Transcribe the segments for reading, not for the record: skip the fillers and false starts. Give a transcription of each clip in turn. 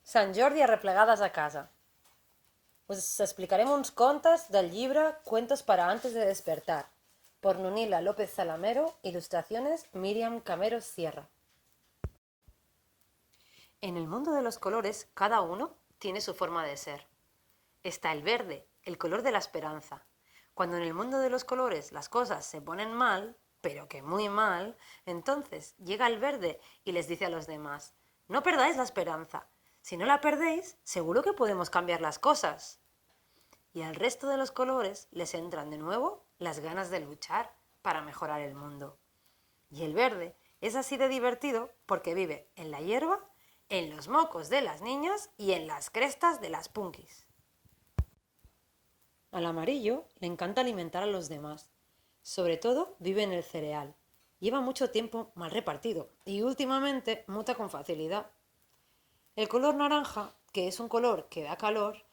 Sant Jordi arreplegades a casa. Us explicarem uns contes del llibre Cuentos para antes de despertar, por Nunila López Zalamero, ilustraciones Miriam Camero Sierra. En el mundo de los colores, cada uno tiene su forma de ser. Está el verde, el color de la esperanza. Cuando en el mundo de los colores las cosas se ponen mal, pero que muy mal, entonces llega el verde y les dice a los demás: no perdáis la esperanza. Si no la perdéis, seguro que podemos cambiar las cosas. Y al resto de los colores les entran de nuevo las ganas de luchar para mejorar el mundo. Y el verde es así de divertido porque vive en la hierba, en los mocos de las niñas y en las crestas de las punkis. Al amarillo le encanta alimentar a los demás. Sobre todo vive en el cereal. Lleva mucho tiempo mal repartido y últimamente muta con facilidad. El color naranja, que es un color que da calor,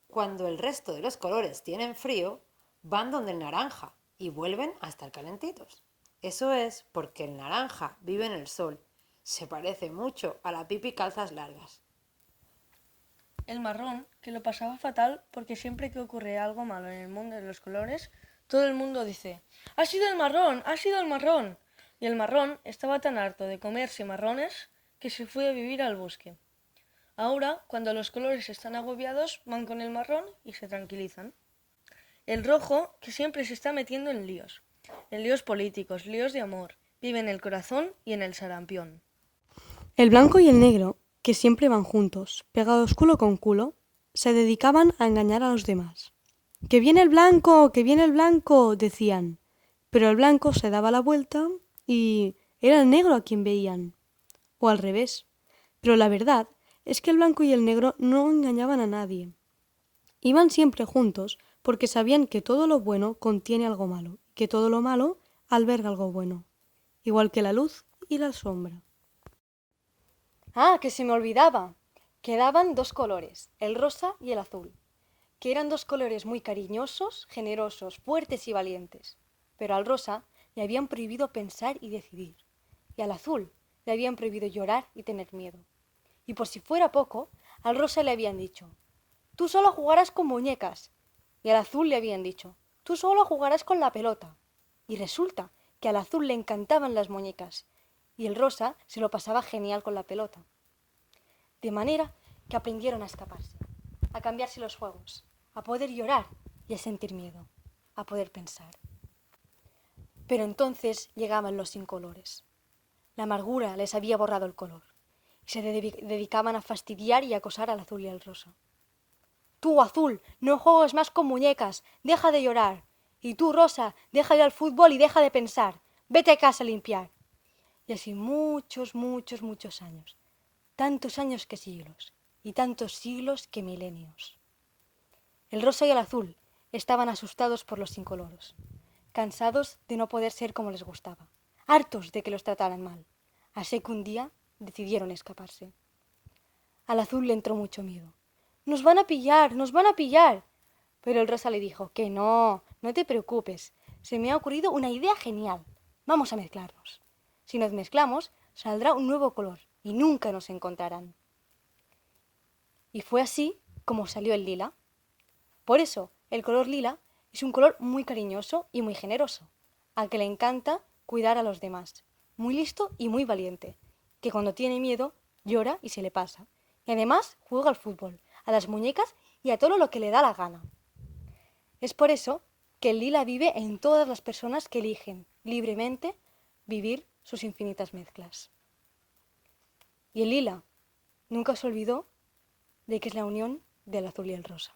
cuando el resto de los colores tienen frío, van donde el naranja y vuelven a estar calentitos. Eso es porque el naranja vive en el sol. Se parece mucho a la pipi calzas largas. El marrón, que lo pasaba fatal porque siempre que ocurre algo malo en el mundo de los colores, todo el mundo dice: ¡ha sido el marrón! ¡Ha sido el marrón! Y el marrón estaba tan harto de comerse marrones que se fue a vivir al bosque. Ahora, cuando los colores están agobiados, van con el marrón y se tranquilizan. El rojo, que siempre se está metiendo en líos políticos, líos de amor, vive en el corazón y en el sarampión. El blanco y el negro, que siempre van juntos, pegados culo con culo, se dedicaban a engañar a los demás. ¡Que viene el blanco! ¡Que viene el blanco!, decían. Pero el blanco se daba la vuelta y era el negro a quien veían. O al revés. Pero la verdad es que el blanco y el negro no engañaban a nadie. Iban siempre juntos porque sabían que todo lo bueno contiene algo malo, que todo lo malo alberga algo bueno, igual que la luz y la sombra. Ah, que se me olvidaba. Quedaban dos colores, el rosa y el azul, que eran dos colores muy cariñosos, generosos, fuertes y valientes. Pero al rosa le habían prohibido pensar y decidir, y al azul le habían prohibido llorar y tener miedo. Y por si fuera poco, al rosa le habían dicho: tú solo jugarás con muñecas. Y al azul le habían dicho: tú solo jugarás con la pelota. Y resulta que al azul le encantaban las muñecas, y el rosa se lo pasaba genial con la pelota. De manera que aprendieron a escaparse, a cambiarse los juegos, a poder llorar y a sentir miedo, a poder pensar. Pero entonces llegaban los incolores. La amargura les había borrado el color y se dedicaban a fastidiar y acosar al azul y al rosa. Tú, azul, no juegues más con muñecas, deja de llorar. Y tú, rosa, deja de ir al fútbol y deja de pensar. Vete a casa a limpiar. Y así muchos, muchos, muchos años. Tantos años que siglos, y tantos siglos que milenios. El rosa y el azul estaban asustados por los incoloros, cansados de no poder ser como les gustaba, hartos de que los trataran mal. Así que un día decidieron escaparse. Al azul le entró mucho miedo. ¡Nos van a pillar! ¡Nos van a pillar! Pero el rosa le dijo que no, no te preocupes. Se me ha ocurrido una idea genial. Vamos a mezclarnos. Si nos mezclamos, saldrá un nuevo color y nunca nos encontrarán. Y fue así como salió el lila. Por eso, el color lila es un color muy cariñoso y muy generoso, al que le encanta cuidar a los demás. Muy listo y muy valiente, que cuando tiene miedo llora y se le pasa. Y además juega al fútbol, a las muñecas y a todo lo que le da la gana. Es por eso que el lila vive en todas las personas que eligen libremente vivir sus infinitas mezclas. Y el lila nunca se olvidó de que es la unión del azul y el rosa.